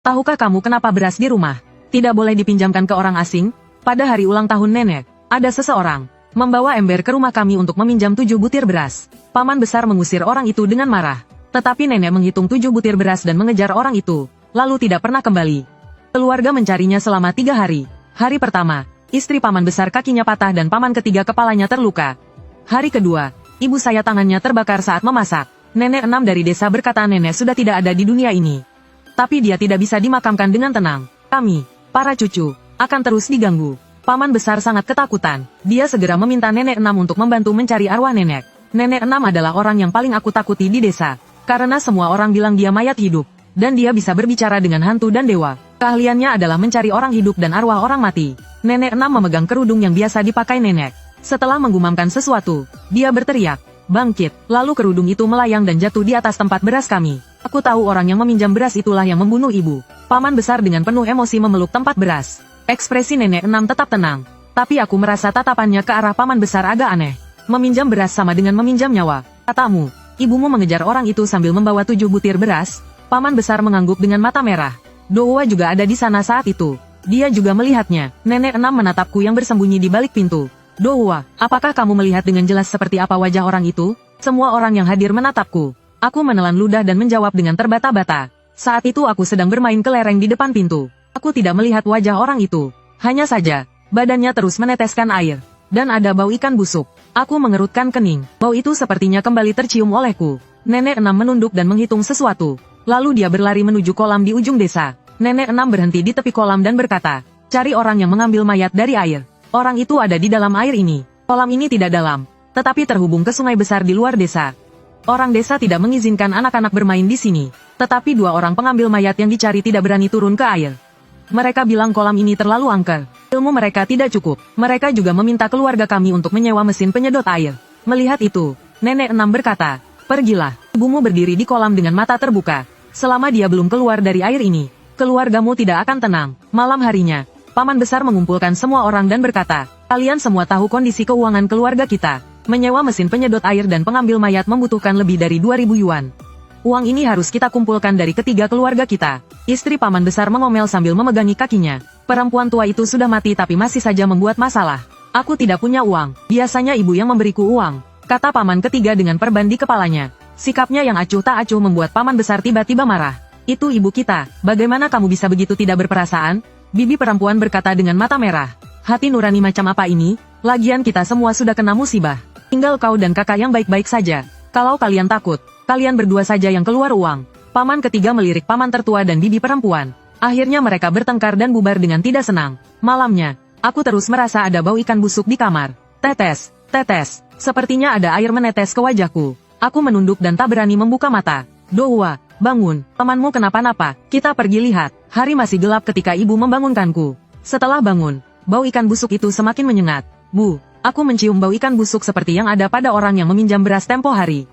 Tahukah kamu kenapa beras di rumah tidak boleh dipinjamkan ke orang asing? Pada hari ulang tahun nenek, ada seseorang membawa ember ke rumah kami untuk meminjam 7 butir beras. Paman besar mengusir orang itu dengan marah. Tetapi nenek menghitung 7 butir beras dan mengejar orang itu, lalu tidak pernah kembali. Keluarga mencarinya selama 3 hari. Hari pertama, istri paman besar kakinya patah dan paman ketiga kepalanya terluka. Hari kedua, ibu saya tangannya terbakar saat memasak. Nenek 6 dari desa berkata nenek sudah tidak ada di dunia ini. Tapi dia tidak bisa dimakamkan dengan tenang. Kami, para cucu, akan terus diganggu. Paman besar sangat ketakutan. Dia segera meminta nenek 6 untuk membantu mencari arwah nenek. Nenek 6 adalah orang yang paling aku takuti di desa. Karena semua orang bilang dia mayat hidup. Dan dia bisa berbicara dengan hantu dan dewa. Keahliannya adalah mencari orang hidup dan arwah orang mati. Nenek 6 memegang kerudung yang biasa dipakai nenek. Setelah menggumamkan sesuatu, dia berteriak, "Bangkit!" Lalu kerudung itu melayang dan jatuh di atas tempat beras kami. Aku tahu orang yang meminjam beras itulah yang membunuh ibu. Paman besar dengan penuh emosi memeluk tempat beras. Ekspresi nenek 6 tetap tenang. Tapi aku merasa tatapannya ke arah paman besar agak aneh. Meminjam beras sama dengan meminjam nyawa. Katamu, ibumu mengejar orang itu sambil membawa 7 butir beras? Paman besar mengangguk dengan mata merah. Dowa juga ada di sana saat itu. Dia juga melihatnya. Nenek 6 menatapku yang bersembunyi di balik pintu. Dowa, apakah kamu melihat dengan jelas seperti apa wajah orang itu? Semua orang yang hadir menatapku. Aku menelan ludah dan menjawab dengan terbata-bata. Saat itu aku sedang bermain kelereng di depan pintu. Aku tidak melihat wajah orang itu. Hanya saja, badannya terus meneteskan air. Dan ada bau ikan busuk. Aku mengerutkan kening. Bau itu sepertinya kembali tercium olehku. Nenek 6 menunduk dan menghitung sesuatu. Lalu dia berlari menuju kolam di ujung desa. Nenek 6 berhenti di tepi kolam dan berkata, "Cari orang yang mengambil mayat dari air. Orang itu ada di dalam air ini." Kolam ini tidak dalam, tetapi terhubung ke sungai besar di luar desa. Orang desa tidak mengizinkan anak-anak bermain di sini. Tetapi 2 orang pengambil mayat yang dicari tidak berani turun ke air. Mereka bilang kolam ini terlalu angker. Ilmu mereka tidak cukup. Mereka juga meminta keluarga kami untuk menyewa mesin penyedot air. Melihat itu, nenek 6 berkata, "Pergilah, ibumu berdiri di kolam dengan mata terbuka. Selama dia belum keluar dari air ini, keluargamu tidak akan tenang." Malam harinya, paman besar mengumpulkan semua orang dan berkata, "Kalian semua tahu kondisi keuangan keluarga kita. Menyewa mesin penyedot air dan pengambil mayat membutuhkan lebih dari 2.000 yuan. Uang ini harus kita kumpulkan dari ketiga keluarga kita." Istri paman besar mengomel sambil memegangi kakinya. Perempuan tua itu sudah mati tapi masih saja membuat masalah. "Aku tidak punya uang. Biasanya ibu yang memberiku uang," kata paman ketiga dengan perban di kepalanya. Sikapnya yang acuh tak acuh membuat paman besar tiba-tiba marah. "Itu ibu kita, bagaimana kamu bisa begitu tidak berperasaan?" Bibi perempuan berkata dengan mata merah. "Hati nurani macam apa ini? Lagian kita semua sudah kena musibah. Tinggal kau dan kakak yang baik-baik saja. Kalau kalian takut, kalian berdua saja yang keluar uang." Paman ketiga melirik paman tertua dan bibi perempuan. Akhirnya mereka bertengkar dan bubar dengan tidak senang. Malamnya, aku terus merasa ada bau ikan busuk di kamar. Tetes, tetes. Sepertinya ada air menetes ke wajahku. Aku menunduk dan tak berani membuka mata. "Dowa, bangun. Pamanmu kenapa-napa? Kita pergi lihat." Hari masih gelap ketika ibu membangunkanku. Setelah bangun, bau ikan busuk itu semakin menyengat. "Bu, aku mencium bau ikan busuk seperti yang ada pada orang yang meminjam beras tempo hari.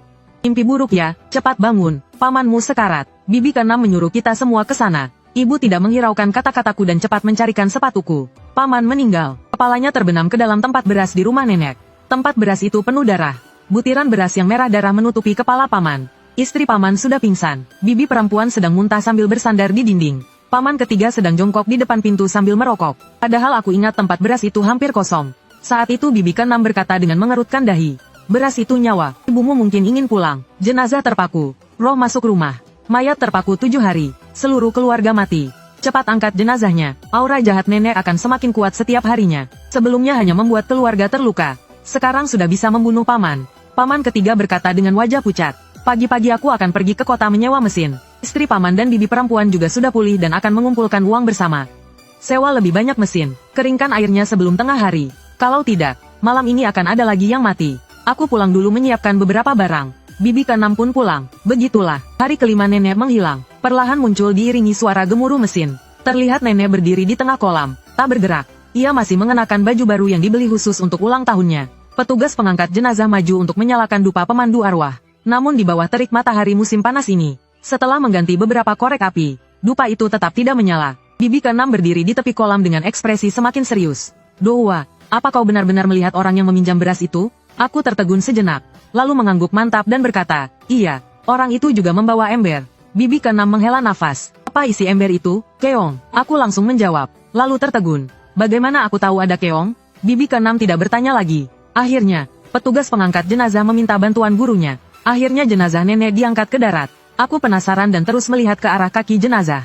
Mimpi buruk ya, cepat bangun, pamanmu sekarat." Bibi ke-6 menyuruh kita semua ke sana. Ibu tidak menghiraukan kata-kataku dan cepat mencarikan sepatuku. Paman meninggal. Kepalanya terbenam ke dalam tempat beras di rumah nenek. Tempat beras itu penuh darah. Butiran beras yang merah darah menutupi kepala paman. Istri paman sudah pingsan. Bibi perempuan sedang muntah sambil bersandar di dinding. Paman ketiga sedang jongkok di depan pintu sambil merokok. Padahal aku ingat tempat beras itu hampir kosong. Saat itu bibi ke-6 berkata dengan mengerutkan dahi, "Beras itu nyawa. Ibumu mungkin ingin pulang." Jenazah terpaku. Roh masuk rumah. Mayat terpaku 7 hari. Seluruh keluarga mati. Cepat angkat jenazahnya. Aura jahat nenek akan semakin kuat setiap harinya. Sebelumnya hanya membuat keluarga terluka. Sekarang sudah bisa membunuh paman. Paman ketiga berkata dengan wajah pucat. "Pagi-pagi aku akan pergi ke kota menyewa mesin." Istri paman dan bibi perempuan juga sudah pulih dan akan mengumpulkan uang bersama. Sewa lebih banyak mesin. Keringkan airnya sebelum tengah hari. Kalau tidak, malam ini akan ada lagi yang mati. Aku pulang dulu menyiapkan beberapa barang. Bibi ke-6 pun pulang. Begitulah, hari kelima nenek menghilang. Perlahan muncul diiringi suara gemuruh mesin. Terlihat nenek berdiri di tengah kolam, tak bergerak. Ia masih mengenakan baju baru yang dibeli khusus untuk ulang tahunnya. Petugas pengangkat jenazah maju untuk menyalakan dupa pemandu arwah. Namun di bawah terik matahari musim panas ini, setelah mengganti beberapa korek api, dupa itu tetap tidak menyala. Bibi ke-6 berdiri di tepi kolam dengan ekspresi semakin serius. "Dowa, apa kau benar-benar melihat orang yang meminjam beras itu?" Aku tertegun sejenak, lalu mengangguk mantap dan berkata, "Iya, orang itu juga membawa ember." Bibi ke-6 menghela nafas. Apa isi ember itu, Keong? Aku langsung menjawab, lalu tertegun. Bagaimana aku tahu ada keong? Bibi keenam tidak bertanya lagi. Akhirnya, petugas pengangkat jenazah meminta bantuan gurunya. Akhirnya jenazah nenek diangkat ke darat. Aku penasaran dan terus melihat ke arah kaki jenazah.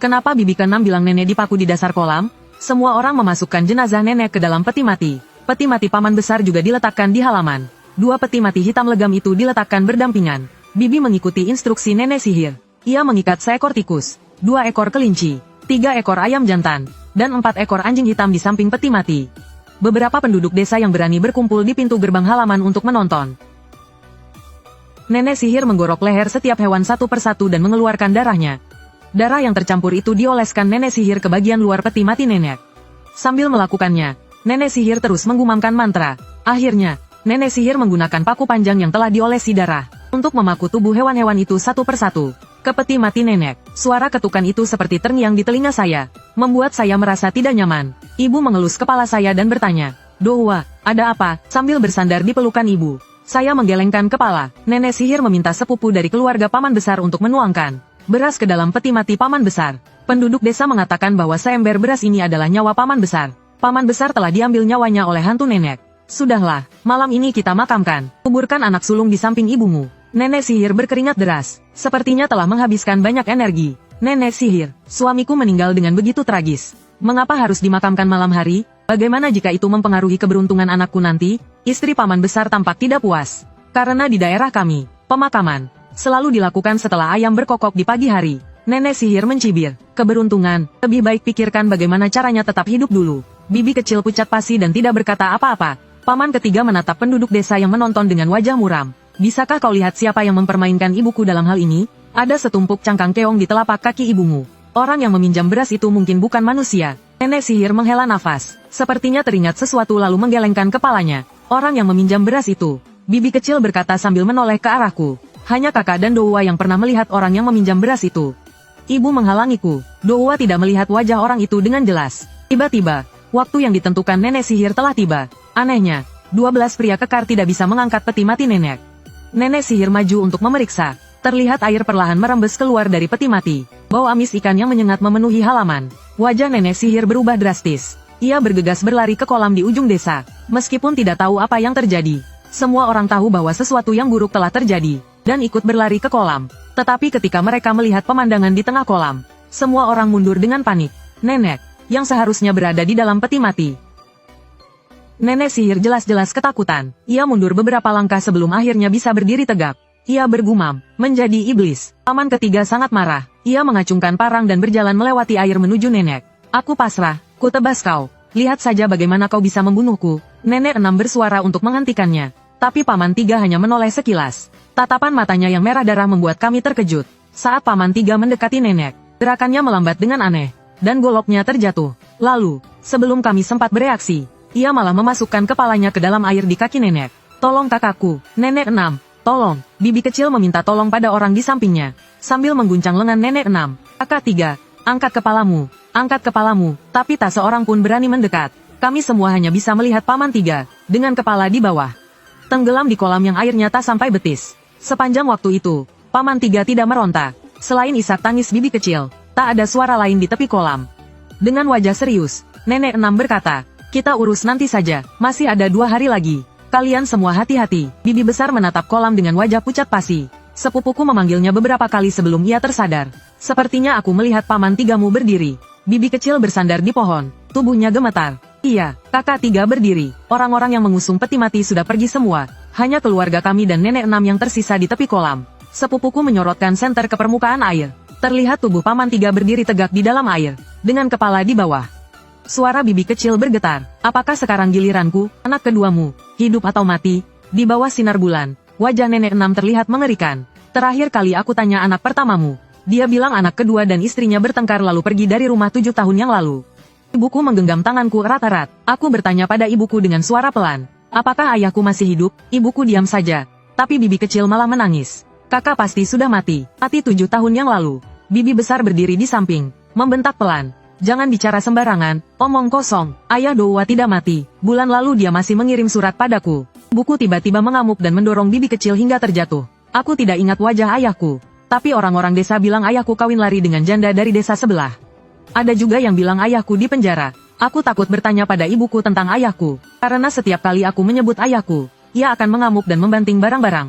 Kenapa bibi keenam bilang nenek dipaku di dasar kolam? Semua orang memasukkan jenazah nenek ke dalam peti mati. Peti mati paman besar juga diletakkan di halaman. Dua peti mati hitam legam itu diletakkan berdampingan. Bibi mengikuti instruksi nenek sihir. Ia mengikat seekor tikus, 2 ekor kelinci, 3 ekor ayam jantan, dan 4 ekor anjing hitam di samping peti mati. Beberapa penduduk desa yang berani berkumpul di pintu gerbang halaman untuk menonton. Nenek sihir menggorok leher setiap hewan satu persatu dan mengeluarkan darahnya. Darah yang tercampur itu dioleskan nenek sihir ke bagian luar peti mati nenek. Sambil melakukannya, nenek sihir terus menggumamkan mantra. Akhirnya, nenek sihir menggunakan paku panjang yang telah diolesi darah untuk memaku tubuh hewan-hewan itu satu persatu ke peti mati nenek. Suara ketukan itu seperti terngiang di telinga saya, membuat saya merasa tidak nyaman. Ibu mengelus kepala saya dan bertanya, "Dohwa, ada apa?" Sambil bersandar di pelukan ibu, saya menggelengkan kepala. Nenek sihir meminta sepupu dari keluarga paman besar untuk menuangkan beras ke dalam peti mati paman besar. Penduduk desa mengatakan bahwa seember beras ini adalah nyawa paman besar. Paman besar telah diambil nyawanya oleh hantu nenek. Sudahlah, malam ini kita makamkan. Kuburkan anak sulung di samping ibumu. Nenek sihir berkeringat deras. Sepertinya telah menghabiskan banyak energi. Nenek sihir, suamiku meninggal dengan begitu tragis. Mengapa harus dimakamkan malam hari? Bagaimana jika itu mempengaruhi keberuntungan anakku nanti? Istri paman besar tampak tidak puas. Karena di daerah kami, pemakaman selalu dilakukan setelah ayam berkokok di pagi hari. Nenek sihir mencibir. Keberuntungan, lebih baik pikirkan bagaimana caranya tetap hidup dulu. Bibi kecil pucat pasi dan tidak berkata apa-apa. Paman ketiga menatap penduduk desa yang menonton dengan wajah muram. Bisakah kau lihat siapa yang mempermainkan ibuku dalam hal ini? Ada setumpuk cangkang keong di telapak kaki ibumu. Orang yang meminjam beras itu mungkin bukan manusia. Nenek sihir menghela nafas. Sepertinya teringat sesuatu lalu menggelengkan kepalanya. Orang yang meminjam beras itu. Bibi kecil berkata sambil menoleh ke arahku. Hanya kakak dan Dohwa yang pernah melihat orang yang meminjam beras itu. Ibu menghalangiku. Dohwa tidak melihat wajah orang itu dengan jelas. Tiba-tiba, waktu yang ditentukan nenek sihir telah tiba. Anehnya, 12 pria kekar tidak bisa mengangkat peti mati nenek. Nenek sihir maju untuk memeriksa. Terlihat air perlahan merembes keluar dari peti mati. Bau amis ikan yang menyengat memenuhi halaman. Wajah nenek sihir berubah drastis. Ia bergegas berlari ke kolam di ujung desa. Meskipun tidak tahu apa yang terjadi, semua orang tahu bahwa sesuatu yang buruk telah terjadi, dan ikut berlari ke kolam. Tetapi ketika mereka melihat pemandangan di tengah kolam, semua orang mundur dengan panik. Nenek, yang seharusnya berada di dalam peti mati. Nenek sihir jelas-jelas ketakutan. Ia mundur beberapa langkah sebelum akhirnya bisa berdiri tegak. Ia bergumam, menjadi iblis. Paman ketiga sangat marah. Ia mengacungkan parang dan berjalan melewati air menuju nenek. Aku pasrah, ku tebas kau. Lihat saja bagaimana kau bisa membunuhku. Nenek enam bersuara untuk menghentikannya. Tapi paman tiga hanya menoleh sekilas. Tatapan matanya yang merah darah membuat kami terkejut. Saat paman tiga mendekati nenek, gerakannya melambat dengan aneh, dan goloknya terjatuh. Lalu, sebelum kami sempat bereaksi, ia malah memasukkan kepalanya ke dalam air di kaki nenek. Tolong kakakku, nenek enam, tolong. Bibi kecil meminta tolong pada orang di sampingnya, sambil mengguncang lengan nenek enam. Kakak tiga, angkat kepalamu, tapi tak seorang pun berani mendekat. Kami semua hanya bisa melihat paman tiga, dengan kepala di bawah, tenggelam di kolam yang airnya tak sampai betis. Sepanjang waktu itu, paman tiga tidak meronta. Selain isak tangis bibi kecil, tak ada suara lain di tepi kolam. Dengan wajah serius, nenek enam berkata, kita urus nanti saja, masih ada 2 hari lagi. Kalian semua hati-hati. Bibi besar menatap kolam dengan wajah pucat pasi. Sepupuku memanggilnya beberapa kali sebelum ia tersadar. Sepertinya aku melihat paman tigamu berdiri. Bibi kecil bersandar di pohon, tubuhnya gemetar. Iya, kakak tiga berdiri. Orang-orang yang mengusung peti mati sudah pergi semua. Hanya keluarga kami dan nenek enam yang tersisa di tepi kolam. Sepupuku menyorotkan senter ke permukaan air. Terlihat tubuh paman tiga berdiri tegak di dalam air, dengan kepala di bawah. Suara bibi kecil bergetar. Apakah sekarang giliranku, anak keduamu, hidup atau mati? Di bawah sinar bulan, wajah nenek enam terlihat mengerikan. Terakhir kali aku tanya anak pertamamu. Dia bilang anak kedua dan istrinya bertengkar lalu pergi dari rumah 7 tahun yang lalu. Ibuku menggenggam tanganku erat-erat. Aku bertanya pada ibuku dengan suara pelan. Apakah ayahku masih hidup? Ibuku diam saja. Tapi bibi kecil malah menangis. Kakak pasti sudah mati. Mati 7 tahun yang lalu. Bibi besar berdiri di samping, membentak pelan. Jangan bicara sembarangan, omong kosong. Ayah Dohwa tidak mati. Bulan lalu dia masih mengirim surat padaku. Buku tiba-tiba mengamuk dan mendorong bibi kecil hingga terjatuh. Aku tidak ingat wajah ayahku. Tapi orang-orang desa bilang ayahku kawin lari dengan janda dari desa sebelah. Ada juga yang bilang ayahku di penjara. Aku takut bertanya pada ibuku tentang ayahku, karena setiap kali aku menyebut ayahku, ia akan mengamuk dan membanting barang-barang.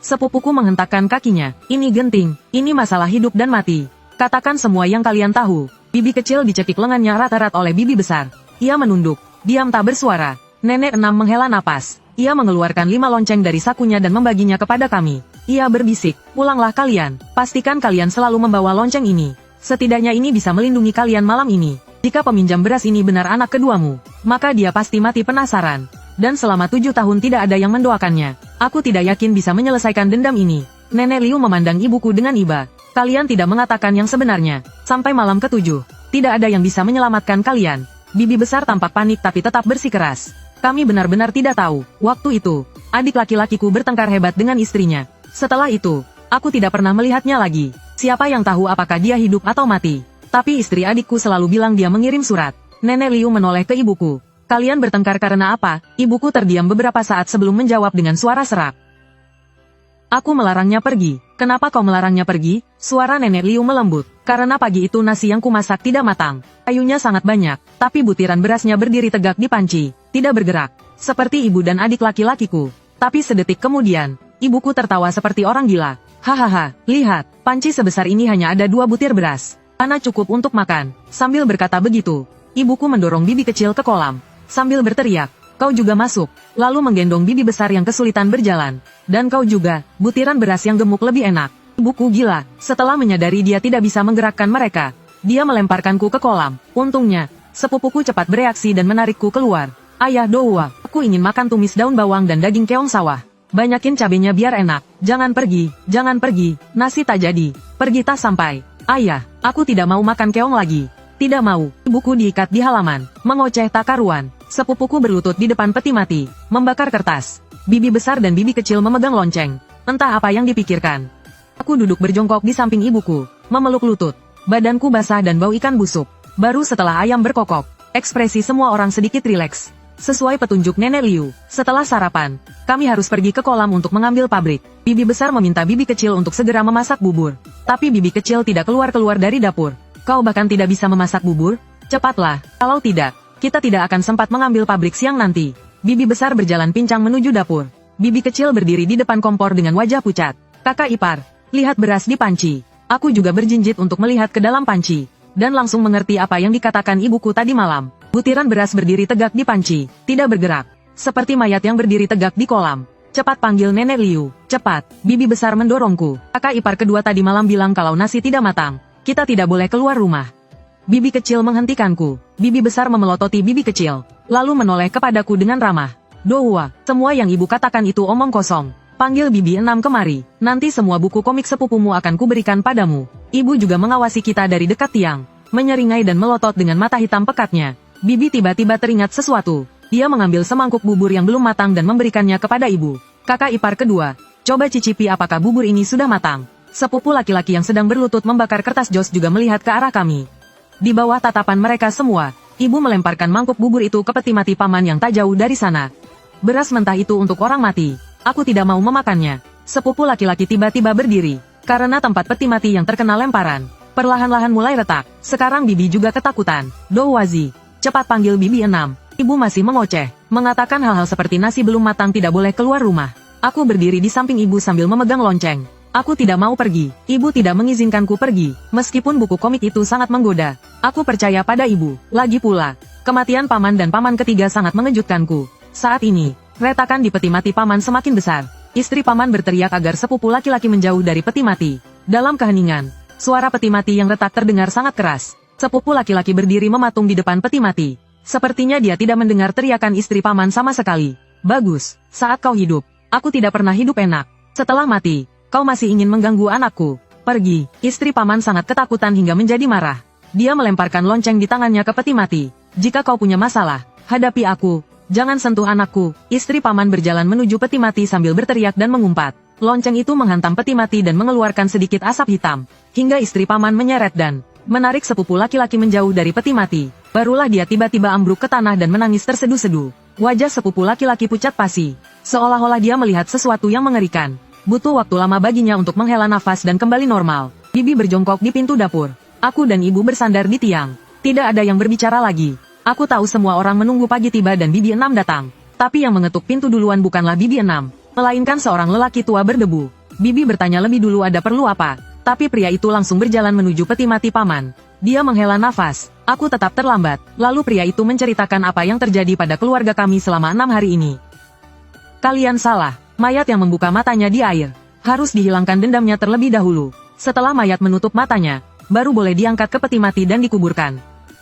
Sepupuku menghentakkan kakinya. Ini genting, ini masalah hidup dan mati. Katakan semua yang kalian tahu. Bibi kecil dicekik lengannya erat-erat oleh bibi besar. Ia menunduk, diam tak bersuara. Nenek enam menghela napas. Ia mengeluarkan 5 lonceng dari sakunya dan membaginya kepada kami. Ia berbisik, pulanglah kalian. Pastikan kalian selalu membawa lonceng ini. Setidaknya ini bisa melindungi kalian malam ini. Jika peminjam beras ini benar anak keduamu, maka dia pasti mati penasaran. Dan selama 7 tahun tidak ada yang mendoakannya. Aku tidak yakin bisa menyelesaikan dendam ini. Nenek Liu memandang ibuku dengan iba. Kalian tidak mengatakan yang sebenarnya. Sampai malam ke-7, tidak ada yang bisa menyelamatkan kalian. Bibi besar tampak panik tapi tetap bersikeras. Kami benar-benar tidak tahu. Waktu itu, adik laki-lakiku bertengkar hebat dengan istrinya. Setelah itu, aku tidak pernah melihatnya lagi. Siapa yang tahu apakah dia hidup atau mati. Tapi istri adikku selalu bilang dia mengirim surat. Nenek Liu menoleh ke ibuku. Kalian bertengkar karena apa? Ibuku terdiam beberapa saat sebelum menjawab dengan suara serak. Aku melarangnya pergi. Kenapa kau melarangnya pergi? Suara Nenek Liu melembut. Karena pagi itu nasi yang kumasak tidak matang. Kayunya sangat banyak, tapi butiran berasnya berdiri tegak di panci. Tidak bergerak. Seperti ibu dan adik laki-lakiku. Tapi sedetik kemudian, ibuku tertawa seperti orang gila. Hahaha, lihat, panci sebesar ini hanya ada 2 butir beras. Mana cukup untuk makan. Sambil berkata begitu, ibuku mendorong bibi kecil ke kolam. Sambil berteriak, kau juga masuk. Lalu menggendong bibi besar yang kesulitan berjalan. Dan kau juga, butiran beras yang gemuk lebih enak. Ibuku gila. Setelah menyadari dia tidak bisa menggerakkan mereka, dia melemparkanku ke kolam. Untungnya, sepupuku cepat bereaksi dan menarikku keluar. Ayah Doua, aku ingin makan tumis daun bawang dan daging keong sawah. Banyakin cabenya biar enak. Jangan pergi, jangan pergi. Nasi tak jadi. Pergi tak sampai. Ayah, aku tidak mau makan keong lagi. Tidak mau. Ibuku diikat di halaman. Mengoceh tak karuan. Sepupuku berlutut di depan peti mati, membakar kertas. Bibi besar dan bibi kecil memegang lonceng. Entah apa yang dipikirkan. Aku duduk berjongkok di samping ibuku, memeluk lutut. Badanku basah dan bau ikan busuk. Baru setelah ayam berkokok, ekspresi semua orang sedikit rileks. Sesuai petunjuk Nenek Liu, setelah sarapan, kami harus pergi ke kolam untuk mengambil pabrik. Bibi besar meminta bibi kecil untuk segera memasak bubur. Tapi bibi kecil tidak keluar-keluar dari dapur. Kau bahkan tidak bisa memasak bubur? Cepatlah, kalau tidak, kita tidak akan sempat mengambil pabrik siang nanti. Bibi besar berjalan pincang menuju dapur. Bibi kecil berdiri di depan kompor dengan wajah pucat. Kakak ipar, lihat beras di panci. Aku juga berjinjit untuk melihat ke dalam panci. Dan langsung mengerti apa yang dikatakan ibuku tadi malam. Butiran beras berdiri tegak di panci, tidak bergerak. Seperti mayat yang berdiri tegak di kolam. Cepat panggil Nenek Liu, cepat. Bibi besar mendorongku. Kakak ipar kedua tadi malam bilang kalau nasi tidak matang. Kita tidak boleh keluar rumah. Bibi kecil menghentikanku. Bibi besar memelototi bibi kecil. Lalu menoleh kepadaku dengan ramah. Doua, semua yang ibu katakan itu omong kosong. Panggil bibi 6 kemari. Nanti semua buku komik sepupumu akan kuberikan padamu. Ibu juga mengawasi kita dari dekat tiang. Menyeringai dan melotot dengan mata hitam pekatnya. Bibi tiba-tiba teringat sesuatu. Dia mengambil semangkuk bubur yang belum matang dan memberikannya kepada ibu. Kakak ipar kedua, coba cicipi apakah bubur ini sudah matang. Sepupu laki-laki yang sedang berlutut membakar kertas jos juga melihat ke arah kami. Di bawah tatapan mereka semua, ibu melemparkan mangkuk bubur itu ke peti mati paman yang tak jauh dari sana. Beras mentah itu untuk orang mati. Aku tidak mau memakannya. Sepupu laki-laki tiba-tiba berdiri. Karena tempat peti mati yang terkena lemparan, perlahan-lahan mulai retak. Sekarang bibi juga ketakutan. Douwazi, cepat panggil bibi 6. Ibu masih mengoceh, mengatakan hal-hal seperti nasi belum matang tidak boleh keluar rumah. Aku berdiri di samping ibu sambil memegang lonceng. Aku tidak mau pergi. Ibu tidak mengizinkanku pergi. Meskipun buku komik itu sangat menggoda, aku percaya pada ibu. Lagi pula, kematian paman dan paman ketiga sangat mengejutkanku. Saat ini, retakan di peti mati paman semakin besar. Istri paman berteriak agar sepupu laki-laki menjauh dari peti mati. Dalam keheningan, suara peti mati yang retak terdengar sangat keras. Sepupu laki-laki berdiri mematung di depan peti mati. Sepertinya dia tidak mendengar teriakan istri paman sama sekali. Bagus, saat kau hidup, aku tidak pernah hidup enak. Setelah mati, kau masih ingin mengganggu anakku. Pergi. Istri paman sangat ketakutan hingga menjadi marah. Dia melemparkan lonceng di tangannya ke peti mati. Jika kau punya masalah, hadapi aku. Jangan sentuh anakku. Istri paman berjalan menuju peti mati sambil berteriak dan mengumpat. Lonceng itu menghantam peti mati dan mengeluarkan sedikit asap hitam. Hingga istri paman menyeret dan menarik sepupu laki-laki menjauh dari peti mati. Barulah dia tiba-tiba ambruk ke tanah dan menangis terseduh-seduh. Wajah sepupu laki-laki pucat pasi. Seolah-olah dia melihat sesuatu yang mengerikan. Butuh waktu lama baginya untuk menghela nafas dan kembali normal. Bibi berjongkok di pintu dapur. Aku dan ibu bersandar di tiang. Tidak ada yang berbicara lagi. Aku tahu semua orang menunggu pagi tiba dan Bibi 6 datang. Tapi yang mengetuk pintu duluan bukanlah Bibi 6, melainkan seorang lelaki tua berdebu. Bibi bertanya lebih dulu ada perlu apa. Tapi pria itu langsung berjalan menuju peti mati paman. Dia menghela nafas. Aku tetap terlambat. Lalu pria itu menceritakan apa yang terjadi pada keluarga kami selama 6 hari ini. Kalian salah. Mayat yang membuka matanya di air. Harus dihilangkan dendamnya terlebih dahulu. Setelah mayat menutup matanya, baru boleh diangkat ke peti mati dan dikuburkan.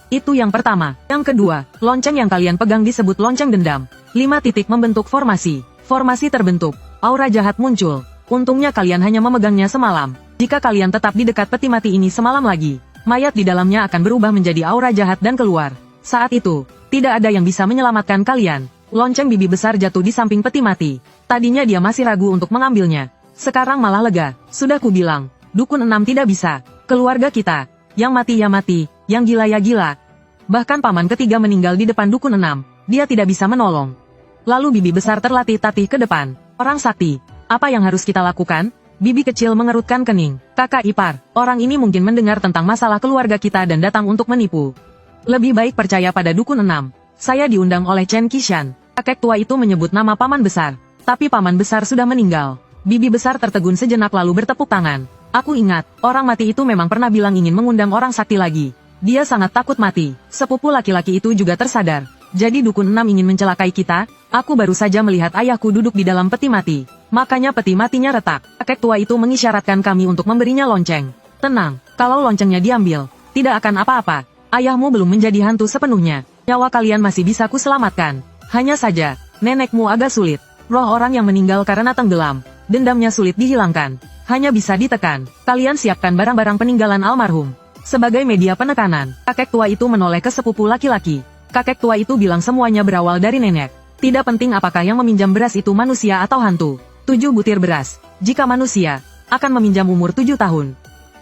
Itu yang pertama. Yang kedua, lonceng yang kalian pegang disebut lonceng dendam. 5 titik membentuk formasi. Formasi terbentuk. Aura jahat muncul. Untungnya kalian hanya memegangnya semalam. Jika kalian tetap di dekat peti mati ini semalam lagi, mayat di dalamnya akan berubah menjadi aura jahat dan keluar. Saat itu, tidak ada yang bisa menyelamatkan kalian. Lonceng Bibi besar jatuh di samping peti mati. Tadinya dia masih ragu untuk mengambilnya. Sekarang malah lega. Sudah kubilang, dukun 6 tidak bisa. Keluarga kita, yang mati ya mati, yang gila ya gila. Bahkan paman ketiga meninggal di depan dukun 6. Dia tidak bisa menolong. Lalu Bibi besar terlatih-tatih ke depan. Orang sakti, apa yang harus kita lakukan? Bibi kecil mengerutkan kening. Kakak ipar, orang ini mungkin mendengar tentang masalah keluarga kita dan datang untuk menipu. Lebih baik percaya pada dukun 6. Saya diundang oleh Chen Qishan. Kakek tua itu menyebut nama paman besar. Tapi paman besar sudah meninggal. Bibi besar tertegun sejenak lalu bertepuk tangan. Aku ingat, orang mati itu memang pernah bilang ingin mengundang orang sakti lagi. Dia sangat takut mati. Sepupu laki-laki itu juga tersadar. Jadi dukun 6 ingin mencelakai kita? Aku baru saja melihat ayahku duduk di dalam peti mati. Makanya peti matinya retak. Kakek tua itu mengisyaratkan kami untuk memberinya lonceng. Tenang, kalau loncengnya diambil, tidak akan apa-apa. Ayahmu belum menjadi hantu sepenuhnya. Nyawa kalian masih bisa kuselamatkan. Hanya saja, nenekmu agak sulit. Roh orang yang meninggal karena tenggelam. Dendamnya sulit dihilangkan. Hanya bisa ditekan. Kalian siapkan barang-barang peninggalan almarhum. Sebagai media penekanan, kakek tua itu menoleh ke sepupu laki-laki. Kakek tua itu bilang semuanya berawal dari nenek. Tidak penting apakah yang meminjam beras itu manusia atau hantu. 7 butir beras. Jika manusia, akan meminjam umur 7 tahun.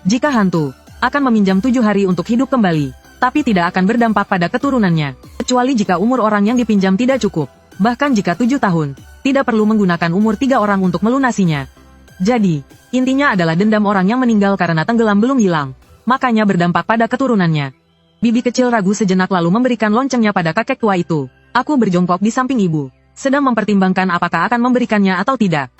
Jika hantu, akan meminjam 7 hari untuk hidup kembali. Tapi tidak akan berdampak pada keturunannya. Kecuali jika umur orang yang dipinjam tidak cukup. Bahkan jika 7 tahun, tidak perlu menggunakan umur 3 orang untuk melunasinya. Jadi, intinya adalah dendam orang yang meninggal karena tenggelam belum hilang. Makanya berdampak pada keturunannya. Bibi kecil ragu sejenak lalu memberikan loncengnya pada kakek tua itu. Aku berjongkok di samping ibu, sedang mempertimbangkan apakah akan memberikannya atau tidak.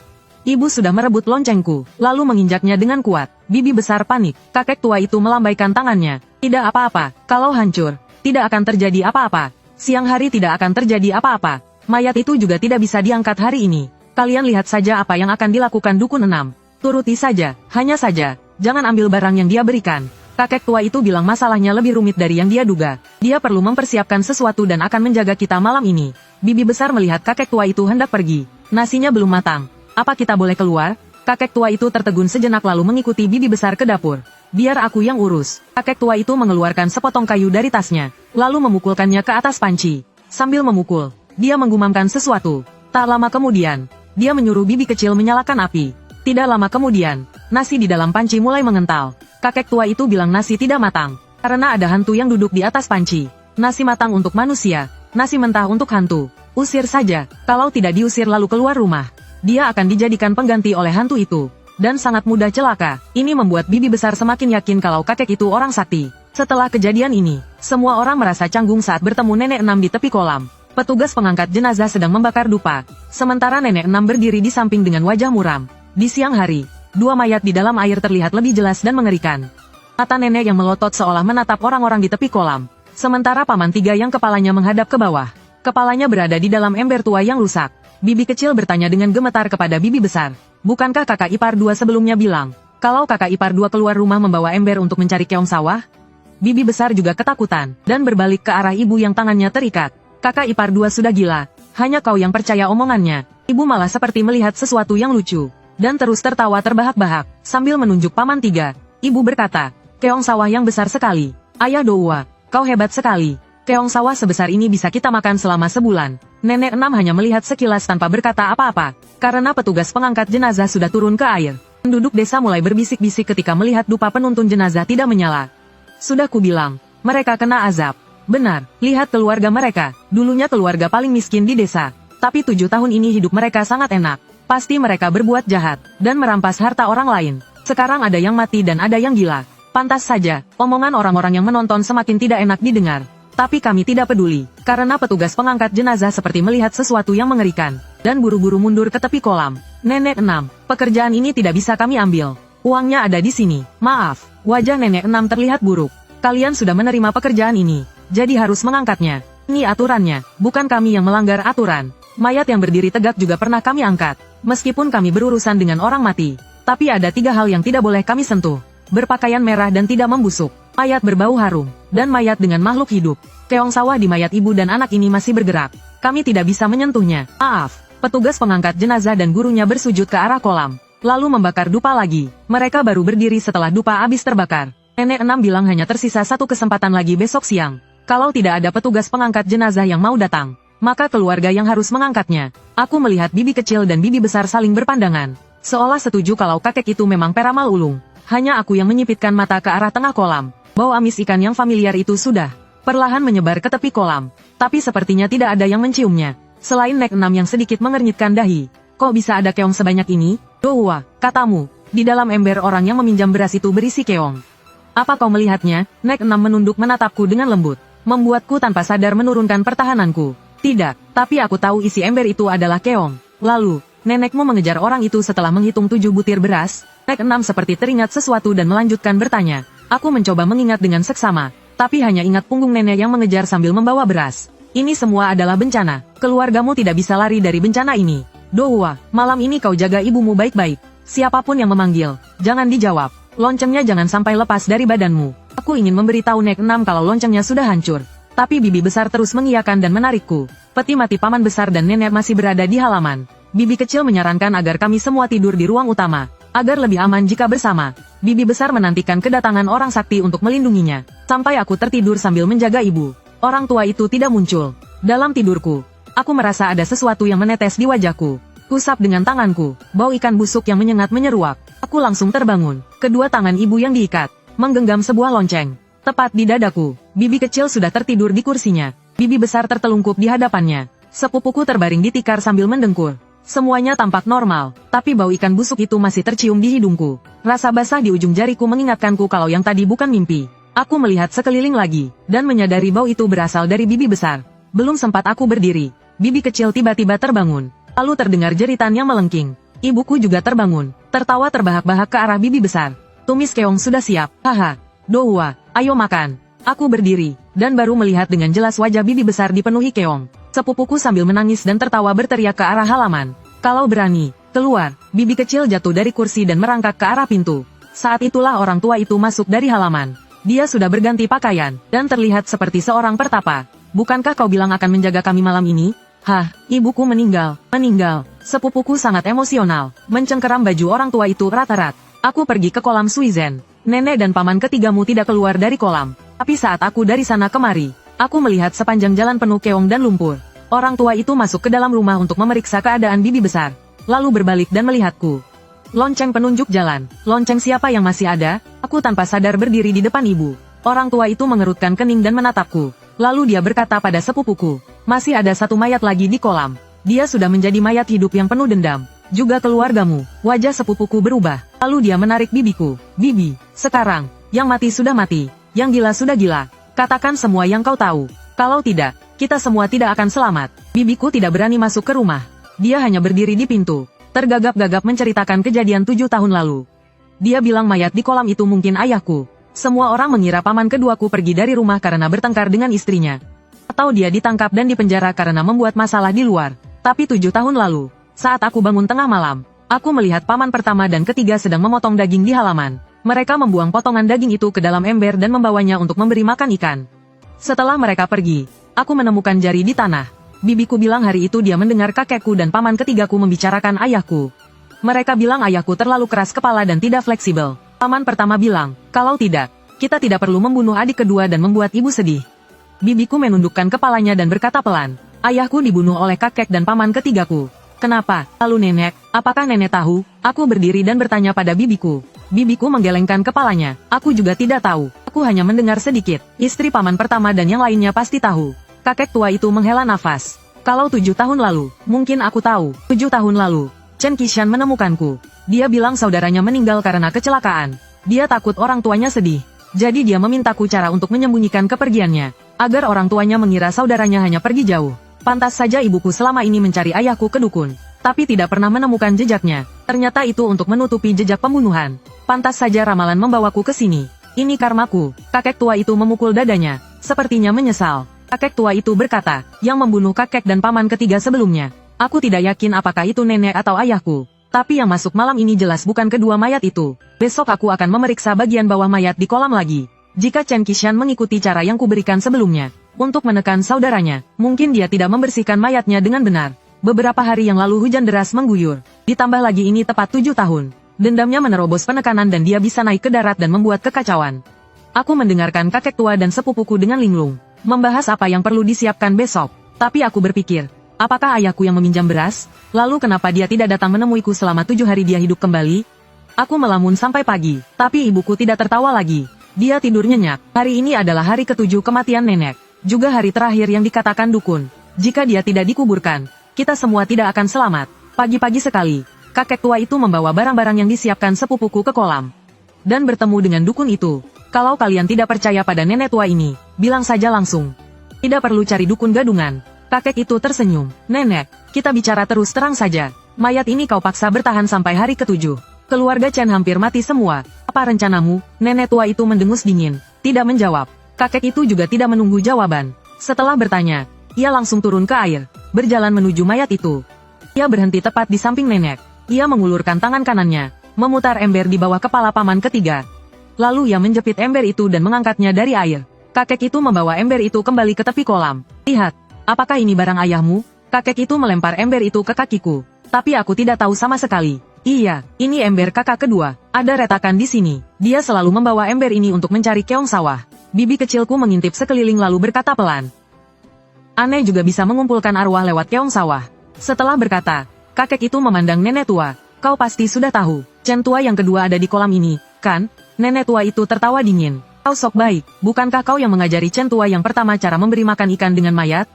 Ibu sudah merebut loncengku, lalu menginjaknya dengan kuat. Bibi besar panik. Kakek tua itu melambaikan tangannya. Tidak apa-apa, kalau hancur, tidak akan terjadi apa-apa. Siang hari tidak akan terjadi apa-apa. Mayat itu juga tidak bisa diangkat hari ini. Kalian lihat saja apa yang akan dilakukan dukun 6. Turuti saja, hanya saja, jangan ambil barang yang dia berikan. Kakek tua itu bilang masalahnya lebih rumit dari yang dia duga. Dia perlu mempersiapkan sesuatu dan akan menjaga kita malam ini. Bibi besar melihat kakek tua itu hendak pergi. Nasinya belum matang. Apa kita boleh keluar? Kakek tua itu tertegun sejenak lalu mengikuti bibi besar ke dapur. Biar aku yang urus. Kakek tua itu mengeluarkan sepotong kayu dari tasnya, lalu memukulkannya ke atas panci. Sambil memukul, dia menggumamkan sesuatu. Tak lama kemudian, dia menyuruh bibi kecil menyalakan api. Tidak lama kemudian, nasi di dalam panci mulai mengental. Kakek tua itu bilang nasi tidak matang, karena ada hantu yang duduk di atas panci. Nasi matang untuk manusia, nasi mentah untuk hantu. Usir saja, kalau tidak diusir lalu keluar rumah. Dia akan dijadikan pengganti oleh hantu itu. Dan sangat mudah celaka. Ini membuat bibi besar semakin yakin kalau kakek itu orang sakti. Setelah kejadian ini, semua orang merasa canggung saat bertemu nenek 6 di tepi kolam. Petugas pengangkat jenazah sedang membakar dupa. Sementara nenek 6 berdiri di samping dengan wajah muram. Di siang hari, 2 mayat di dalam air terlihat lebih jelas dan mengerikan. Mata nenek yang melotot seolah menatap orang-orang di tepi kolam. Sementara paman 3 yang kepalanya menghadap ke bawah. Kepalanya berada di dalam ember tua yang rusak. Bibi kecil bertanya dengan gemetar kepada bibi besar. Bukankah kakak ipar 2 sebelumnya bilang, kalau kakak ipar 2 keluar rumah membawa ember untuk mencari keong sawah? Bibi besar juga ketakutan, dan berbalik ke arah ibu yang tangannya terikat. Kakak ipar 2 sudah gila. Hanya kau yang percaya omongannya. Ibu malah seperti melihat sesuatu yang lucu. Dan terus tertawa terbahak-bahak, sambil menunjuk paman 3. Ibu berkata, keong sawah yang besar sekali. Ayah Doua, kau hebat sekali. Keong sawah sebesar ini bisa kita makan selama sebulan. Nenek 6 hanya melihat sekilas tanpa berkata apa-apa. Karena petugas pengangkat jenazah sudah turun ke air. Penduduk desa mulai berbisik-bisik ketika melihat dupa penuntun jenazah tidak menyala. Sudah kubilang, mereka kena azab. Benar, lihat keluarga mereka. Dulunya keluarga paling miskin di desa. Tapi 7 tahun ini hidup mereka sangat enak. Pasti mereka berbuat jahat, dan merampas harta orang lain. Sekarang ada yang mati dan ada yang gila. Pantas saja, omongan orang-orang yang menonton semakin tidak enak didengar. Tapi kami tidak peduli, karena petugas pengangkat jenazah seperti melihat sesuatu yang mengerikan, dan buru-buru mundur ke tepi kolam. Nenek 6, pekerjaan ini tidak bisa kami ambil. Uangnya ada di sini. Maaf, wajah Nenek 6 terlihat buruk. Kalian sudah menerima pekerjaan ini, jadi harus mengangkatnya. Ini aturannya, bukan kami yang melanggar aturan. Mayat yang berdiri tegak juga pernah kami angkat. Meskipun kami berurusan dengan orang mati, tapi ada 3 hal yang tidak boleh kami sentuh. Berpakaian merah dan tidak membusuk, mayat berbau harum, dan mayat dengan makhluk hidup. Keong sawah di mayat ibu dan anak ini masih bergerak. Kami tidak bisa menyentuhnya. Maaf. Petugas pengangkat jenazah dan gurunya bersujud ke arah kolam, lalu membakar dupa lagi. Mereka baru berdiri setelah dupa habis terbakar. Nenek 6 bilang hanya tersisa 1 kesempatan lagi besok siang. Kalau tidak ada petugas pengangkat jenazah yang mau datang, maka keluarga yang harus mengangkatnya. Aku melihat bibi kecil dan bibi besar saling berpandangan, seolah setuju kalau kakek itu memang peramal ulung. Hanya aku yang menyipitkan mata ke arah tengah kolam. Bau amis ikan yang familiar itu sudah perlahan menyebar ke tepi kolam, tapi sepertinya tidak ada yang menciumnya. Selain Nek 6 yang sedikit mengernyitkan dahi. Kok bisa ada keong sebanyak ini? Dohua, katamu, di dalam ember orang yang meminjam beras itu berisi keong. Apa kau melihatnya? Nek 6 menunduk menatapku dengan lembut, membuatku tanpa sadar menurunkan pertahananku. Tidak, tapi aku tahu isi ember itu adalah keong. Lalu, nenekmu mengejar orang itu setelah menghitung 7 butir beras. Nek 6 seperti teringat sesuatu dan melanjutkan bertanya. Aku mencoba mengingat dengan seksama, tapi hanya ingat punggung nenek yang mengejar sambil membawa beras. Ini semua adalah bencana. Keluargamu tidak bisa lari dari bencana ini. Dohua, malam ini kau jaga ibumu baik-baik. Siapapun yang memanggil, jangan dijawab. Loncengnya jangan sampai lepas dari badanmu. Aku ingin memberitahu Nek 6 kalau loncengnya sudah hancur. Tapi bibi besar terus mengiyakan dan menarikku. Peti mati paman besar dan nenek masih berada di halaman. Bibi kecil menyarankan agar kami semua tidur di ruang utama, agar lebih aman jika bersama. Bibi besar menantikan kedatangan orang sakti untuk melindunginya. Sampai aku tertidur sambil menjaga ibu. Orang tua itu tidak muncul. Dalam tidurku, aku merasa ada sesuatu yang menetes di wajahku. Kusap dengan tanganku, bau ikan busuk yang menyengat menyeruak. Aku langsung terbangun. Kedua tangan ibu yang diikat, menggenggam sebuah lonceng. Tepat di dadaku, bibi kecil sudah tertidur di kursinya. Bibi besar tertelungkup di hadapannya. Sepupuku terbaring di tikar sambil mendengkur. Semuanya tampak normal, tapi bau ikan busuk itu masih tercium di hidungku. Rasa basah di ujung jariku mengingatkanku kalau yang tadi bukan mimpi. Aku melihat sekeliling lagi, dan menyadari bau itu berasal dari bibi besar. Belum sempat aku berdiri, bibi kecil tiba-tiba terbangun. Lalu terdengar jeritan yang melengking. Ibuku juga terbangun, tertawa terbahak-bahak ke arah bibi besar. Tumis keong sudah siap, haha. Dohua, ayo makan. Aku berdiri, dan baru melihat dengan jelas wajah bibi besar dipenuhi keong. Sepupuku sambil menangis dan tertawa berteriak ke arah halaman. Kalau berani, keluar. Bibi kecil jatuh dari kursi dan merangkak ke arah pintu. Saat itulah orang tua itu masuk dari halaman. Dia sudah berganti pakaian, dan terlihat seperti seorang pertapa. Bukankah kau bilang akan menjaga kami malam ini? Hah, ibuku meninggal. Sepupuku sangat emosional, mencengkeram baju orang tua itu erat-erat. Aku pergi ke kolam Suizen. Nenek dan paman ketigamu tidak keluar dari kolam. Tapi saat aku dari sana kemari, aku melihat sepanjang jalan penuh keong dan lumpur. Orang tua itu masuk ke dalam rumah untuk memeriksa keadaan bibi besar. Lalu berbalik dan melihatku. Lonceng penunjuk jalan. Lonceng siapa yang masih ada? Aku tanpa sadar berdiri di depan ibu. Orang tua itu mengerutkan kening dan menatapku. Lalu dia berkata pada sepupuku, masih ada 1 mayat lagi di kolam. Dia sudah menjadi mayat hidup yang penuh dendam. Juga keluargamu. Wajah sepupuku berubah. Lalu dia menarik bibiku. Bibi, sekarang, yang mati sudah mati. Yang gila sudah gila. Katakan semua yang kau tahu. Kalau tidak, kita semua tidak akan selamat. Bibiku tidak berani masuk ke rumah. Dia hanya berdiri di pintu, tergagap-gagap menceritakan kejadian 7 tahun lalu. Dia bilang mayat di kolam itu mungkin ayahku. Semua orang mengira paman keduaku pergi dari rumah karena bertengkar dengan istrinya. Atau dia ditangkap dan dipenjara karena membuat masalah di luar. Tapi 7 tahun lalu, saat aku bangun tengah malam, aku melihat paman pertama dan ketiga sedang memotong daging di halaman. Mereka membuang potongan daging itu ke dalam ember dan membawanya untuk memberi makan ikan. Setelah mereka pergi, aku menemukan jari di tanah. Bibiku bilang hari itu dia mendengar kakekku dan paman ketigaku membicarakan ayahku. Mereka bilang ayahku terlalu keras kepala dan tidak fleksibel. Paman pertama bilang, kalau tidak, kita tidak perlu membunuh adik kedua dan membuat ibu sedih. Bibiku menundukkan kepalanya dan berkata pelan, ayahku dibunuh oleh kakek dan paman ketigaku. Kenapa? Lalu nenek, apakah nenek tahu? Aku berdiri dan bertanya pada bibiku. Bibiku menggelengkan kepalanya. Aku juga tidak tahu. Aku hanya mendengar sedikit. Istri paman pertama dan yang lainnya pasti tahu. Kakek tua itu menghela nafas. Kalau 7 tahun lalu, mungkin aku tahu. 7 tahun lalu. Chen Qishan menemukanku. Dia bilang saudaranya meninggal karena kecelakaan. Dia takut orang tuanya sedih. Jadi dia memintaku cara untuk menyembunyikan kepergiannya, agar orang tuanya mengira saudaranya hanya pergi jauh. Pantas saja ibuku selama ini mencari ayahku ke dukun, tapi tidak pernah menemukan jejaknya. Ternyata itu untuk menutupi jejak pembunuhan. Pantas saja ramalan membawaku ke sini. Ini karmaku. Kakek tua itu memukul dadanya, sepertinya menyesal. Kakek tua itu berkata, yang membunuh kakek dan paman ketiga sebelumnya. Aku tidak yakin apakah itu nenek atau ayahku. Tapi yang masuk malam ini jelas bukan kedua mayat itu. Besok aku akan memeriksa bagian bawah mayat di kolam lagi. Jika Chen Qishan mengikuti cara yang kuberikan sebelumnya, untuk menekan saudaranya, mungkin dia tidak membersihkan mayatnya dengan benar. Beberapa hari yang lalu hujan deras mengguyur. Ditambah lagi ini tepat 7 tahun. Dendamnya menerobos penekanan dan dia bisa naik ke darat dan membuat kekacauan. Aku mendengarkan kakek tua dan sepupuku dengan linglung, membahas apa yang perlu disiapkan besok. Tapi aku berpikir, apakah ayahku yang meminjam beras? Lalu kenapa dia tidak datang menemuiku selama 7 hari dia hidup kembali? Aku melamun sampai pagi, tapi ibuku tidak tertawa lagi. Dia tidur nyenyak. Hari ini adalah hari ke-7 kematian nenek. Juga hari terakhir yang dikatakan dukun. Jika dia tidak dikuburkan, kita semua tidak akan selamat. Pagi-pagi sekali, kakek tua itu membawa barang-barang yang disiapkan sepupuku ke kolam. Dan bertemu dengan dukun itu. Kalau kalian tidak percaya pada nenek tua ini, bilang saja langsung. Tidak perlu cari dukun gadungan. Kakek itu tersenyum. Nenek, kita bicara terus terang saja. Mayat ini kau paksa bertahan sampai hari ke-7. Keluarga Chen hampir mati semua. Apa rencanamu? Nenek tua itu mendengus dingin. Tidak menjawab. Kakek itu juga tidak menunggu jawaban. Setelah bertanya, ia langsung turun ke air, berjalan menuju mayat itu. Ia berhenti tepat di samping nenek. Ia mengulurkan tangan kanannya, memutar ember di bawah kepala paman ketiga. Lalu ia menjepit ember itu dan mengangkatnya dari air. Kakek itu membawa ember itu kembali ke tepi kolam. Lihat, apakah ini barang ayahmu? Kakek itu melempar ember itu ke kakiku. Tapi aku tidak tahu sama sekali. Iya, ini ember kakak kedua. Ada retakan di sini. Dia selalu membawa ember ini untuk mencari keong sawah. Bibi kecilku mengintip sekeliling lalu berkata pelan. Aneh juga bisa mengumpulkan arwah lewat keong sawah. Setelah berkata, kakek itu memandang nenek tua. Kau pasti sudah tahu, Chen tua yang kedua ada di kolam ini, kan? Nenek tua itu tertawa dingin. Kau sok baik, bukankah kau yang mengajari Chen tua yang pertama cara memberi makan ikan dengan mayat?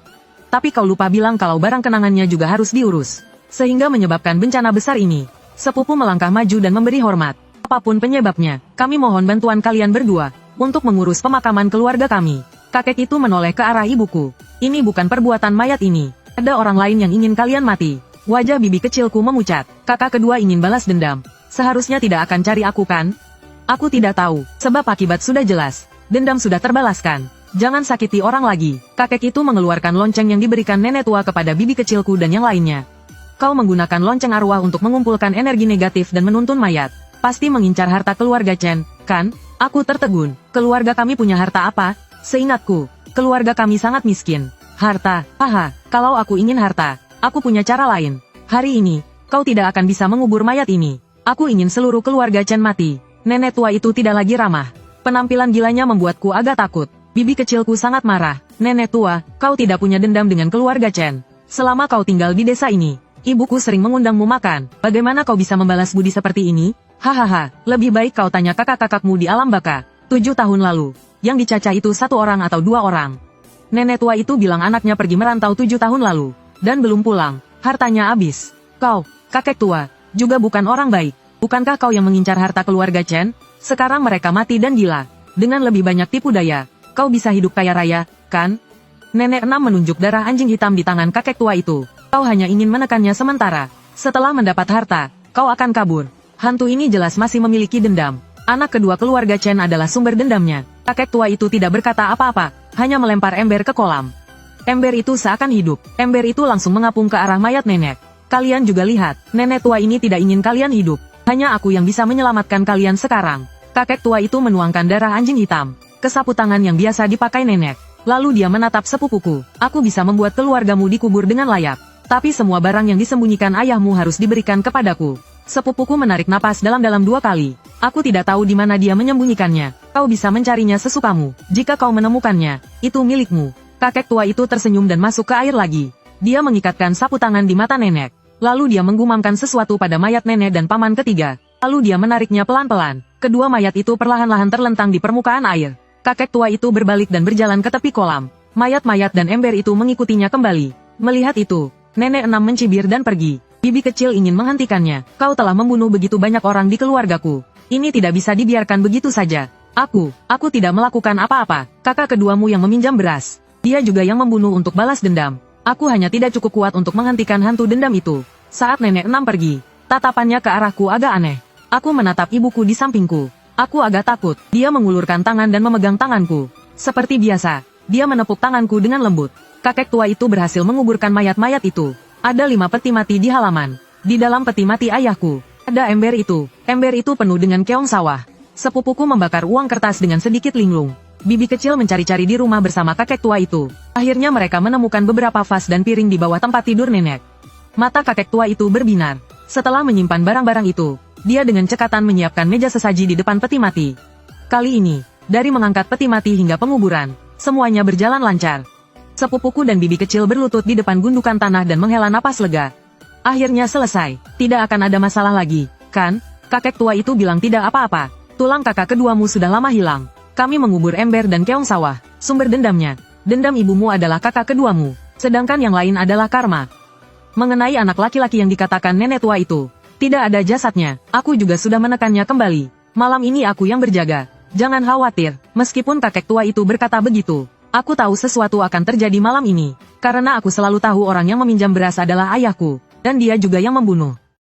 Tapi kau lupa bilang kalau barang kenangannya juga harus diurus. Sehingga menyebabkan bencana besar ini. Sepupu melangkah maju dan memberi hormat. Apapun penyebabnya, kami mohon bantuan kalian berdua, untuk mengurus pemakaman keluarga kami. Kakek itu menoleh ke arah ibuku. Ini bukan perbuatan mayat ini. Ada orang lain yang ingin kalian mati. Wajah bibi kecilku memucat. Kakak kedua ingin balas dendam. Seharusnya tidak akan cari aku kan? Aku tidak tahu, sebab akibat sudah jelas. Dendam sudah terbalaskan. Jangan sakiti orang lagi. Kakek itu mengeluarkan lonceng yang diberikan nenek tua kepada bibi kecilku dan yang lainnya. Kau menggunakan lonceng arwah untuk mengumpulkan energi negatif dan menuntun mayat. Pasti mengincar harta keluarga Chen, kan? Aku tertegun. Keluarga kami punya harta apa? Seingatku, keluarga kami sangat miskin. Harta, haha, kalau aku ingin harta, aku punya cara lain. Hari ini, kau tidak akan bisa mengubur mayat ini. Aku ingin seluruh keluarga Chen mati. Nenek tua itu tidak lagi ramah. Penampilan gilanya membuatku agak takut. Bibi kecilku sangat marah. Nenek tua, kau tidak punya dendam dengan keluarga Chen. Selama kau tinggal di desa ini, ibuku sering mengundangmu makan. Bagaimana kau bisa membalas budi seperti ini? Hahaha, lebih baik kau tanya kakak-kakakmu di alam baka. 7 tahun lalu, yang dicacah itu 1 orang atau 2 orang. Nenek tua itu bilang anaknya pergi merantau 7 tahun lalu, dan belum pulang. Hartanya habis. Kau, kakek tua, juga bukan orang baik. Bukankah kau yang mengincar harta keluarga Chen? Sekarang mereka mati dan gila. Dengan lebih banyak tipu daya, kau bisa hidup kaya raya, kan? Nenek 6 menunjuk darah anjing hitam di tangan kakek tua itu. Kau hanya ingin menekannya sementara. Setelah mendapat harta, kau akan kabur. Hantu ini jelas masih memiliki dendam. Anak kedua keluarga Chen adalah sumber dendamnya. Kakek tua itu tidak berkata apa-apa, hanya melempar ember ke kolam. Ember itu seakan hidup. Ember itu langsung mengapung ke arah mayat nenek. Kalian juga lihat, nenek tua ini tidak ingin kalian hidup. Hanya aku yang bisa menyelamatkan kalian sekarang. Kakek tua itu menuangkan darah anjing hitam ke sapu tangan yang biasa dipakai nenek. Lalu dia menatap sepupuku. Aku bisa membuat keluargamu dikubur dengan layak. Tapi semua barang yang disembunyikan ayahmu harus diberikan kepadaku. Sepupuku menarik napas dalam-dalam 2 kali. Aku tidak tahu di mana dia menyembunyikannya. Kau bisa mencarinya sesukamu. Jika kau menemukannya, itu milikmu. Kakek tua itu tersenyum dan masuk ke air lagi. Dia mengikatkan sapu tangan di mata nenek. Lalu dia menggumamkan sesuatu pada mayat nenek dan paman ketiga. Lalu dia menariknya pelan-pelan. Kedua mayat itu perlahan-lahan terlentang di permukaan air. Kakek tua itu berbalik dan berjalan ke tepi kolam. Mayat-mayat dan ember itu mengikutinya kembali. Melihat itu, nenek 6 mencibir dan pergi. Bibi kecil ingin menghentikannya. Kau telah membunuh begitu banyak orang di keluargaku. Ini tidak bisa dibiarkan begitu saja. Aku tidak melakukan apa-apa. Kakak keduamu yang meminjam beras. Dia juga yang membunuh untuk balas dendam. Aku hanya tidak cukup kuat untuk menghentikan hantu dendam itu. Saat nenek enam pergi, tatapannya ke arahku agak aneh. Aku menatap ibuku di sampingku. Aku agak takut. Dia mengulurkan tangan dan memegang tanganku. Seperti biasa, dia menepuk tanganku dengan lembut. Kakek tua itu berhasil menguburkan mayat-mayat itu. Ada 5 peti mati di halaman. Di dalam peti mati ayahku, ada ember itu. Ember itu penuh dengan keong sawah. Sepupuku membakar uang kertas dengan sedikit linglung. Bibi kecil mencari-cari di rumah bersama kakek tua itu. Akhirnya mereka menemukan beberapa vas dan piring di bawah tempat tidur nenek. Mata kakek tua itu berbinar. Setelah menyimpan barang-barang itu, dia dengan cekatan menyiapkan meja sesaji di depan peti mati. Kali ini, dari mengangkat peti mati hingga penguburan, semuanya berjalan lancar. Sepupuku dan bibi kecil berlutut di depan gundukan tanah dan menghela napas lega. Akhirnya selesai, tidak akan ada masalah lagi, kan? Kakek tua itu bilang tidak apa-apa. Tulang kakak keduamu sudah lama hilang. Kami mengubur ember dan keong sawah. Sumber dendamnya. Dendam ibumu adalah kakak keduamu. Sedangkan yang lain adalah karma. Mengenai anak laki-laki yang dikatakan nenek tua itu, tidak ada jasadnya. Aku juga sudah menekannya kembali. Malam ini aku yang berjaga. Jangan khawatir, meskipun kakek tua itu berkata begitu. Aku tahu sesuatu akan terjadi malam ini. Karena aku selalu tahu orang yang meminjam beras adalah ayahku. Dan dia juga yang membunuh.